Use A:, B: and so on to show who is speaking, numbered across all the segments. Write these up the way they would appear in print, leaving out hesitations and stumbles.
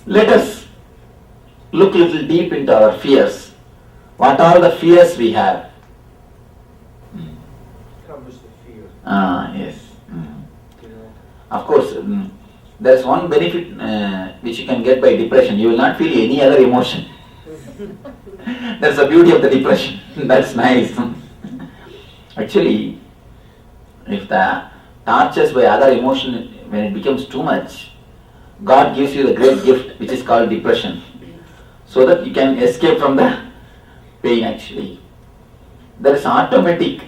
A: Let us look little deep into our fears. What are the fears we have?
B: Covers the fear.
A: Yes.
B: You know.
A: Of course, there is one benefit which you can get by depression. You will not feel any other emotion. That's the beauty of the depression. That's nice. Actually, if the tortures by other emotion, when it becomes too much, God gives you the great gift which is called depression, so that you can escape from the pain. Actually, there is automatic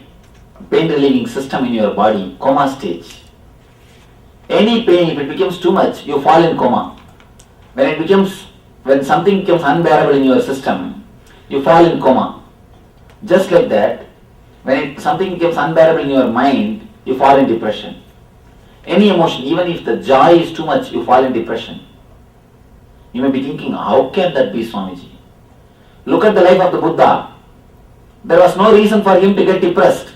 A: pain relieving system in your body, coma stage. Any pain, if it becomes too much, you fall in coma. When something becomes unbearable in your system, you fall in coma. Just like that, when something becomes unbearable in your mind, you fall in depression. Any emotion, even if the joy is too much, you fall in depression. You may be thinking, how can that be, Swamiji? Look at the life of the Buddha. There was no reason for him to get depressed.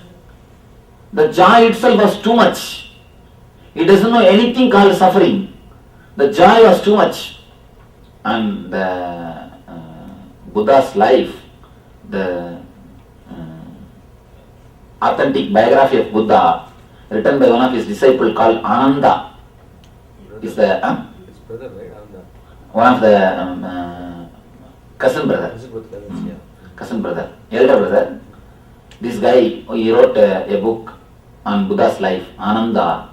A: The joy itself was too much. He doesn't know anything called suffering. The joy was too much. And the Buddha's life, the authentic biography of Buddha, written by one of his disciples called Ananda, is the
B: His brother, right? Ananda.
A: one of the cousin brother. Cousin brother, elder brother. This guy, he wrote a book on Buddha's life, Ananda.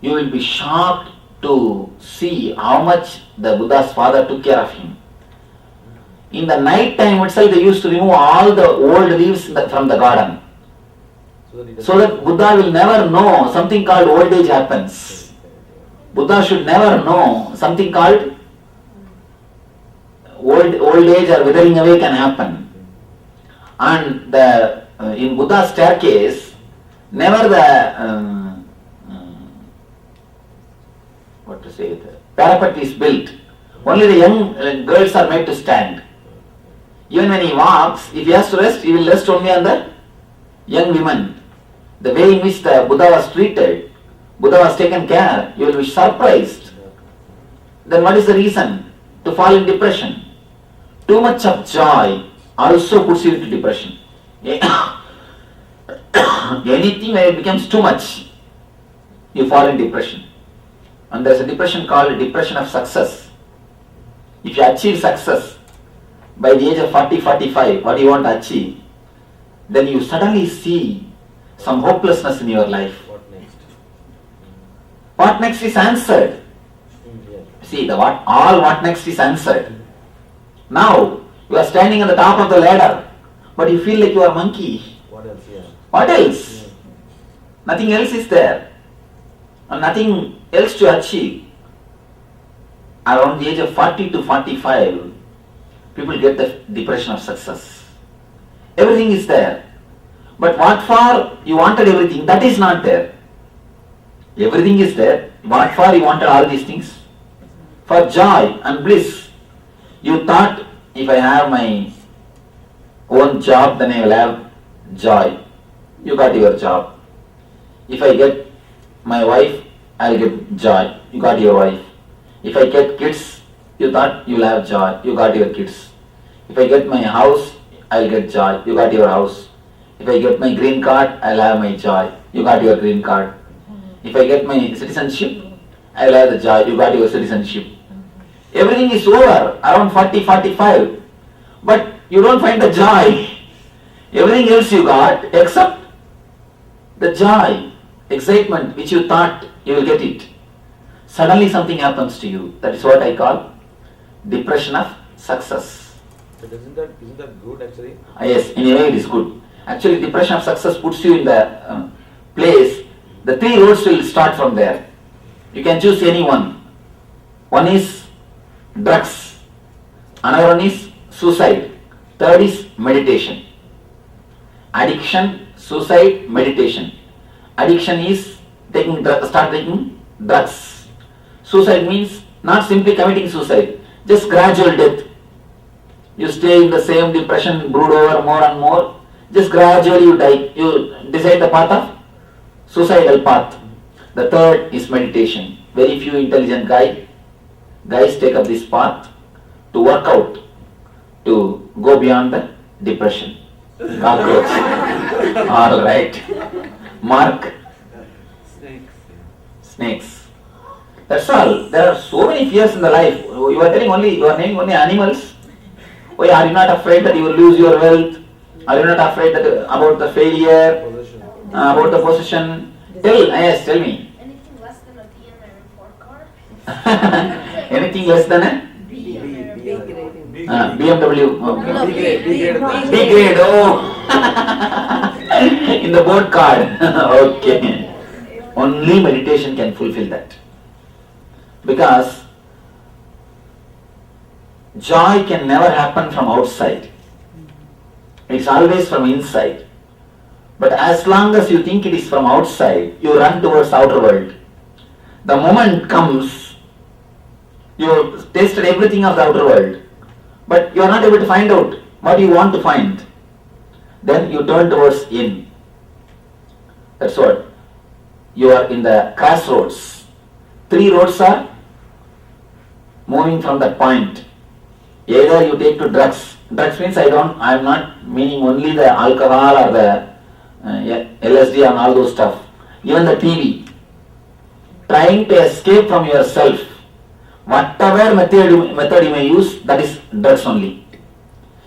A: You will be shocked to see how much the Buddha's father took care of him. In the night time itself, they used to remove all the old leaves from the garden, so that Buddha will never know something called old age happens. Buddha should never know something called old age or withering away can happen. And in Buddha's staircase, never the parapet is built. Only the young girls are made to stand. Even when he walks, if he has to rest, he will rest only on the young women. The way in which the Buddha was treated, Buddha was taken care, you will be surprised. Then what is the reason to fall in depression? Too much of joy also puts you into depression. Anything when it becomes too much, you fall in depression. And there is a depression called depression of success. If you achieve success by the age of 40, 45, what you want to achieve, then you suddenly see some hopelessness in your life.
B: What next?
A: What next is answered. See, what next is answered. Now, you are standing on the top of the ladder, but you feel like you are a monkey.
B: What else? Yeah.
A: What else? Nothing else is there. And nothing else to achieve. Around the age of 40 to 45, people get the depression of success. Everything is there. But what for you wanted everything, that is not there. Everything is there. What for you wanted all these things? For joy and bliss. You thought, if I have my own job, then I will have joy. You got your job. If I get my wife, I will get joy. You got your wife. If I get kids, you thought you will have joy. You got your kids. If I get my house, I will get joy. You got your house. If I get my green card, I will have my joy. You got your green card. If I get my citizenship, I will have the joy. You got your citizenship. Everything is over around 40, 45. But you don't find the joy. Everything else you got except the joy, excitement which you thought you will get it. Suddenly something happens to you. That is what I call depression of success.
B: But isn't that good actually?
A: Yes, in a way it is good. Actually, depression of success puts you in the place. The three roads will start from there. You can choose any one. One is drugs. Another one is suicide. Third is meditation. Addiction, suicide, meditation. Addiction is start taking drugs. Suicide means not simply committing suicide, just gradual death. You stay in the same depression, brood over more and more, just gradually you die. You decide the path of suicidal path. The third is meditation. Very few intelligent guy guys take up this path to work out, to go beyond the depression. Cockroach. All right. Mark. Snakes. That's all. There are so many fears in the life. You are naming only animals. Why are you not afraid that you will lose your wealth? Are you not afraid that about the failure,
B: Possession.
A: about the possession? Tell me.
C: Anything less than a B in their report card?
A: Anything less than a
C: B in their
B: B
C: report
B: grade.
C: card.
A: BMW?
C: No,
A: Okay.
B: B grade. B grade.
A: B grade, oh. In the board card. Okay. Only meditation can fulfill that. Because joy can never happen from outside. It's always from inside. But as long as you think it is from outside, you run towards outer world. The moment comes, you have tasted everything of the outer world, but you are not able to find out what you want to find. Then you turn towards in. That's what. You are in the crossroads. 3 roads are moving from that point. Either you take to drugs. Drugs means I am not meaning only the alcohol or the LSD and all those stuff. Even the TV. Trying to escape from yourself. Whatever method you may use, that is drugs only.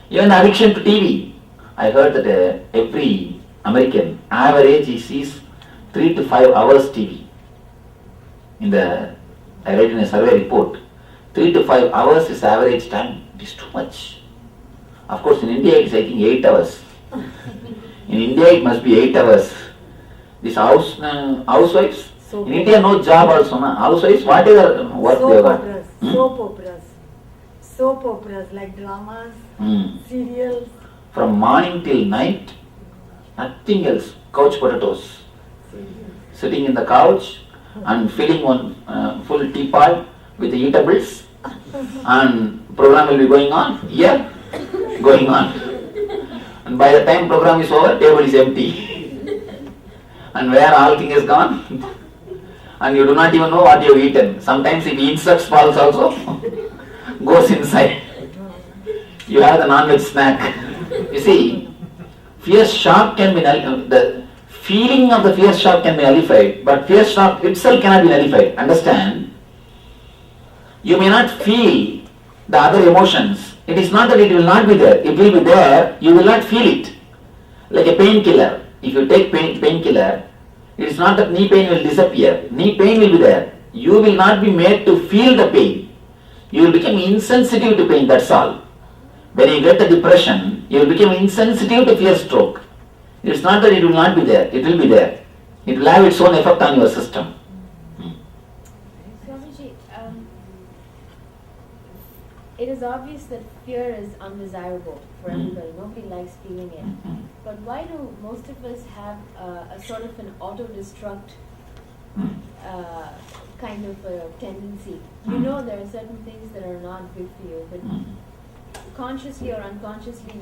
A: Even the addiction to TV. I heard that every American average he sees 3 to 5 hours TV. I read in a survey report, 3 to 5 hours is average time. It is too much. Of course, in India it is I think 8 hours. In India it must be 8 hours. These housewives, in India no job also. Housewives, what is their work they got?
D: Soap operas like dramas, serials.
A: From morning till night, nothing else. Couch potatoes. Sitting in the couch and filling one full teapot with the eatables, and program will be going on. Here, going on. And by the time program is over, table is empty. And where all thing is gone, and you do not even know what you have eaten. Sometimes if insects falls also, goes inside. You have the non-veg snack. You see, fear shock can be the feeling of the fear shock can be nullified, but fear shock itself cannot be nullified. Understand? You may not feel the other emotions. It is not that it will not be there. It will be there. You will not feel it. Like a painkiller. If you take painkiller, it is not that knee pain will disappear. Knee pain will be there. You will not be made to feel the pain. You will become insensitive to pain, that's all. When you get the depression, you will become insensitive to fear stroke. It is not that it will not be there, it will be there. It will have its own effect on your system.
E: Swamiji, it is obvious that fear is undesirable for everybody. Nobody likes feeling it. But why do most of us have a sort of an auto-destruct kind of a tendency? You know there are certain things that are not good for you, but consciously or unconsciously,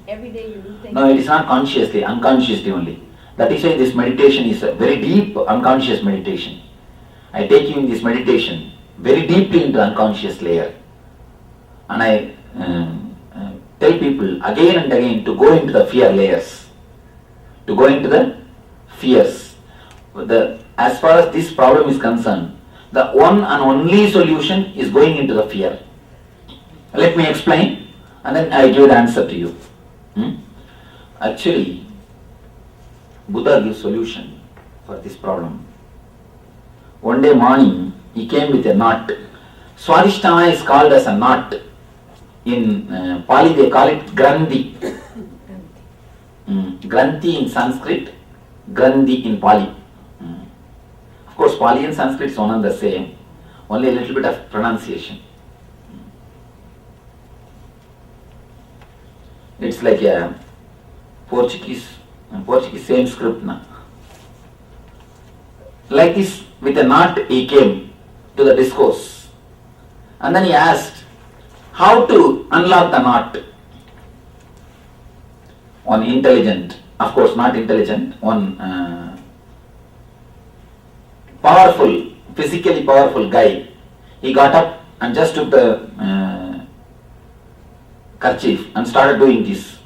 E: every day you do things.
A: No, it is not consciously, unconsciously only. That is why this meditation is a very deep unconscious meditation. I take you in this meditation very deeply into unconscious layer. And I tell people again and again to go into the fear layers. To go into the fears. As far as this problem is concerned, the one and only solution is going into the fear. Let me explain and then I give the answer to you. Actually, Buddha gives solution for this problem. One day morning, he came with a knot. Swadhisthana is called as a knot. In Pali they call it Granthi. Granthi in Sanskrit, Granthi in Pali. Of course, Pali and Sanskrit is one and the same, only a little bit of pronunciation. It's like a Portuguese same script now. Like this, with a knot he came to the discourse. And then he asked, how to unlock the knot? One intelligent, of course not intelligent, one powerful, physically powerful guy, he got up and just took the kerchief and started doing this,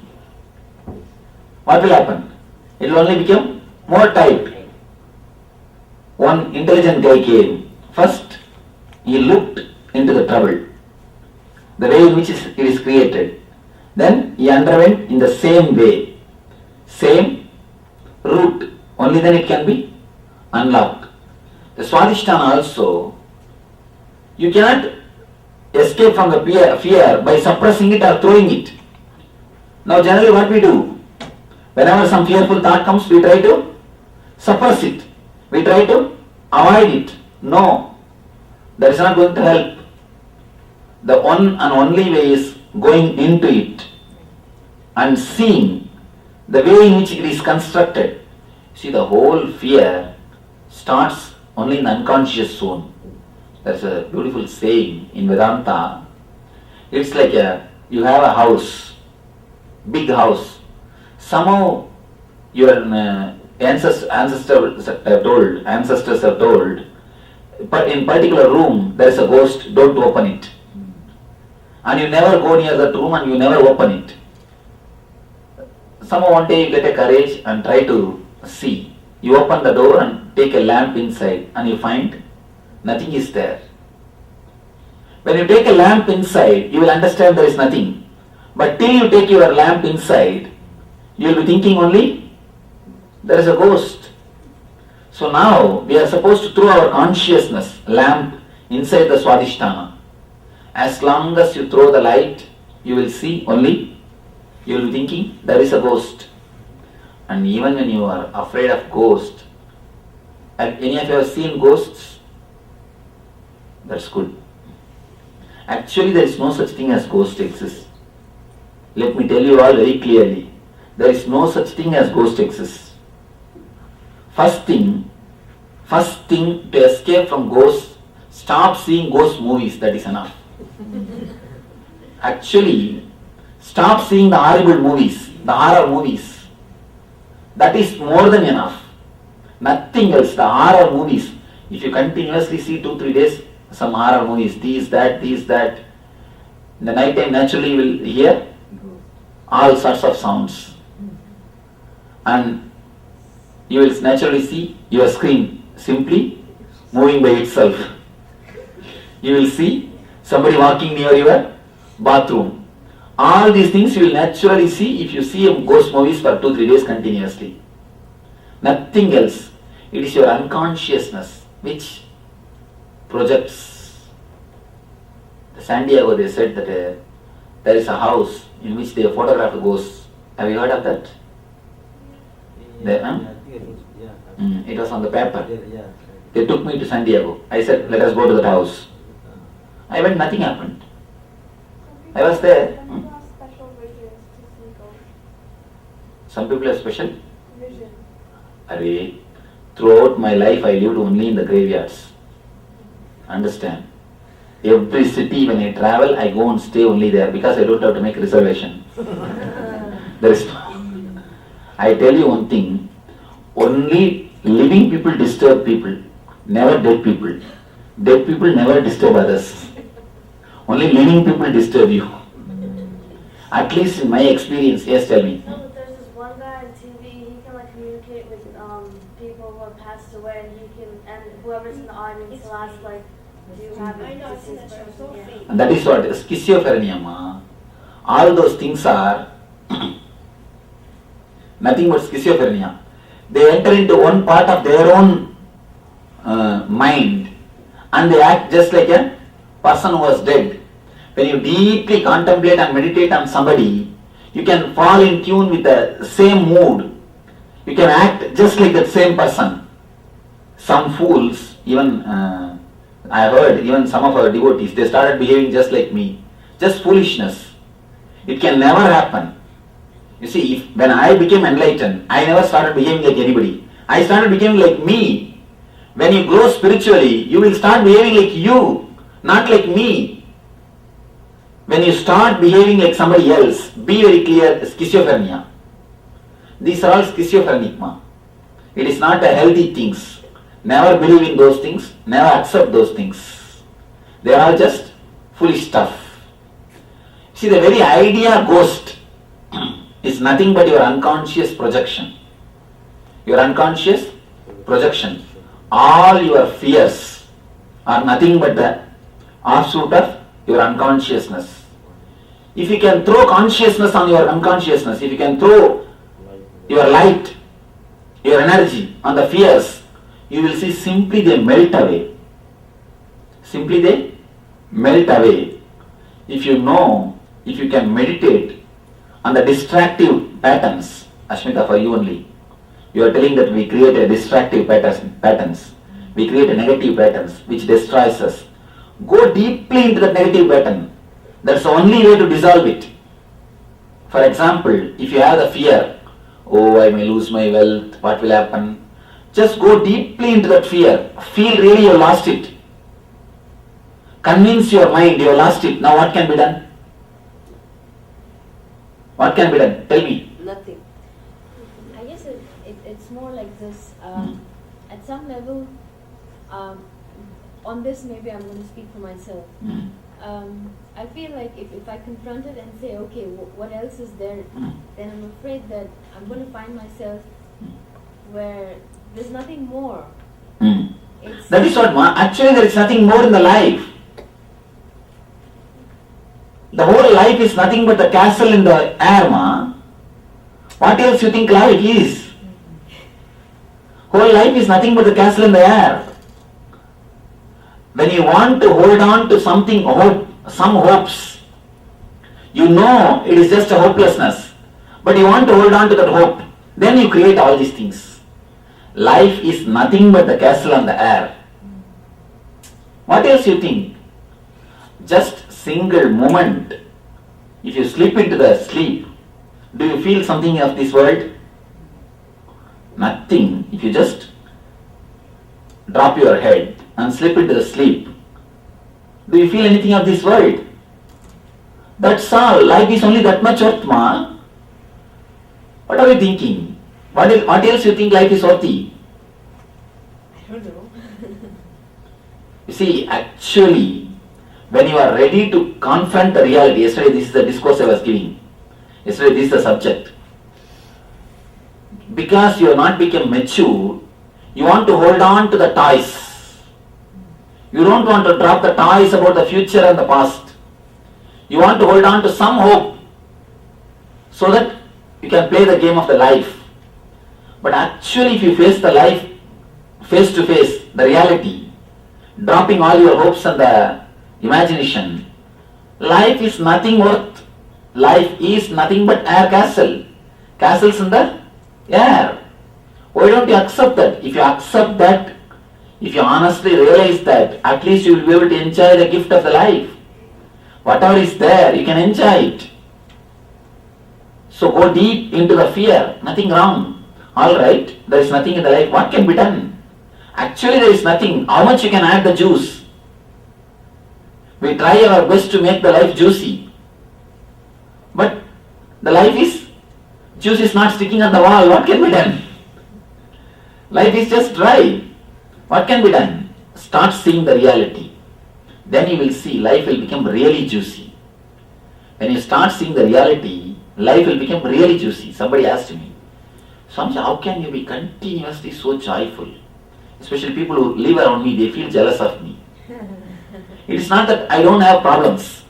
A: what will happen? It will only become more tight. One intelligent guy came. First, he looked into the trouble, the way in which it is created. Then he underwent in the same way, same route. Only then it can be unlocked. The Swadhisthana also, you cannot escape from the fear by suppressing it or throwing it. Now generally what we do, whenever some fearful thought comes, we try to suppress it. We try to avoid it. No, that is not going to help. The one and only way is going into it and seeing the way in which it is constructed. See, the whole fear starts only in the unconscious zone. There's a beautiful saying in Vedanta. It's like you have a house, big house. Somehow your ancestors have told, but in particular room there is a ghost, don't open it. And you never go near that room and you never open it. Somehow one day you get a courage and try to see. You open the door and take a lamp inside and you find nothing is there. When you take a lamp inside, you will understand there is nothing. But till you take your lamp inside, you will be thinking only there is a ghost. So now we are supposed to throw our consciousness lamp inside the Swadhisthana. As long as you throw the light, you will see only, you will be thinking there is a ghost. And even when you are afraid of ghost, have any of you have seen ghosts? That's good. Actually there is no such thing as ghost exists. Let me tell you all very clearly. There is no such thing as ghost exists. First thing to escape from ghosts, stop seeing ghost movies, that is enough. Actually, stop seeing the horrible movies, the horror movies. That is more than enough. Nothing else, the horror movies. If you continuously see 2-3 days, some horror movies, these, that, in the night time naturally you will hear all sorts of sounds. And you will naturally see your screen simply moving by itself. You will see somebody walking near your bathroom. All these things you will naturally see if you see ghost movies for 2-3 days continuously. Nothing else. It is your unconsciousness which projects. San Diego, they said that there is a house in which they photographed ghosts. Have you heard of that? It was on the paper. They took me to San Diego. I said, let us go to that house. I went, nothing happened. I was there.
C: Special visions to see ghosts.
A: Some people have special.
C: Vision.
A: Array, throughout my life I lived only in the graveyards. Understand? Every city when I travel, I go and stay only there because I don't have to make reservation. There is no. I tell you one thing, only living people disturb people, never dead people. Dead people never disturb others. Only living people disturb you. At least in my experience, yes, tell me.
C: No, but there's this one guy on TV, he can like communicate with people who have passed away, and whoever's in the audience will ask like, do you have
E: I know,
C: a
E: I've seen that
C: deceased
E: show, so
C: person?
E: fake.
A: And that is what schizophrenia, ma. All those things are nothing but schizophrenia. They enter into one part of their own mind and they act just like a person who was dead. When you deeply contemplate and meditate on somebody, you can fall in tune with the same mood. You can act just like that same person. Some fools, even I heard, even some of our devotees, they started behaving just like me. Just foolishness. It can never happen. You see, when I became enlightened, I never started behaving like anybody. I started becoming like me. When you grow spiritually, you will start behaving like you, not like me. When you start behaving like somebody else, be very clear, schizophrenia. These are all schizophrenic, ma. It is not a healthy things. Never believe in those things, never accept those things. They are all just foolish stuff. See, the very idea ghost is nothing but your unconscious projection. Your unconscious projection. All your fears are nothing but the offshoot of your unconsciousness. If you can throw consciousness on your unconsciousness, if you can throw your light, your energy on the fears, you will see simply they melt away. Simply they melt away. If you know, if you can meditate on the distractive patterns, Ashmita, for you only. You are telling that we create a distractive patterns. We create a negative patterns which destroys us. Go deeply into the negative pattern. That's the only way to dissolve it. For example, if you have the fear, oh, I may lose my wealth, what will happen? Just go deeply into that fear. Feel really you lost it. Convince your mind you lost it. Now what can be done? What can be done? Tell me.
E: Nothing. I guess it's more like this. At some level, on this maybe I'm going to speak for myself. I feel like if I confront it and say, okay, what else is there, then I'm afraid that I'm going to find myself where there's nothing more.
A: That is what, actually there is nothing more in the life. The whole life is nothing but the castle in the air, ma. What else you think life is? Whole life is nothing but the castle in the air. When you want to hold on to something, some hopes, you know it is just a hopelessness, but you want to hold on to that hope, then you create all these things. Life is nothing but the castle on the air. What else you think? Just single moment. If you slip into the sleep, do you feel something of this world? Nothing. If you just drop your head and slip into the sleep, do you feel anything of this world? That's all. Life is only that much worth, ma. What are you thinking? What else you think life is worthy?
E: I don't know.
A: You see, actually, when you are ready to confront the reality, yesterday this is the discourse I was giving. Yesterday this is the subject. Because you have not become mature, you want to hold on to the toys. You don't want to drop the toys about the future and the past. You want to hold on to some hope so that you can play the game of the life. But actually if you face the life face to face, the reality, dropping all your hopes and the imagination, life is nothing worth. Life is nothing but air castle. Castles in the air. Why don't you accept that? If you accept that, if you honestly realize that, at least you will be able to enjoy the gift of the life. Whatever is there, you can enjoy it. So go deep into the fear. Nothing wrong. Alright, there is nothing in the life. What can be done? Actually there is nothing. How much you can add the juice? We try our best to make the life juicy. But the life is, juice is not sticking on the wall. What can be done? Life is just dry. What can be done? Start seeing the reality. Then you will see life will become really juicy. When you start seeing the reality, life will become really juicy. Somebody asked me, Swamiji, how can you be continuously so joyful? Especially people who live around me, they feel jealous of me. It is not that I don't have problems.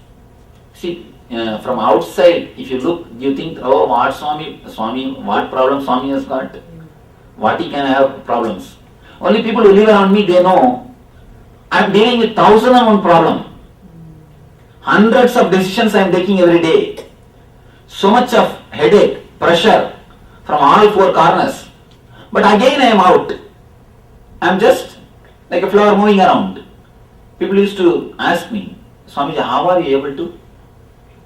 A: See, from outside, if you look, you think, oh, what Swami, what problem Swami has got? What he can have problems? Only people who live around me, they know I am dealing with 1,001 problems. Hundreds of decisions I am taking every day. So much of headache, pressure from all four corners. But again I am out. I am just like a flower moving around. People used to ask me, Swamiji, how are you able to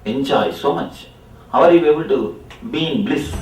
A: enjoy so much? How are you able to be in bliss?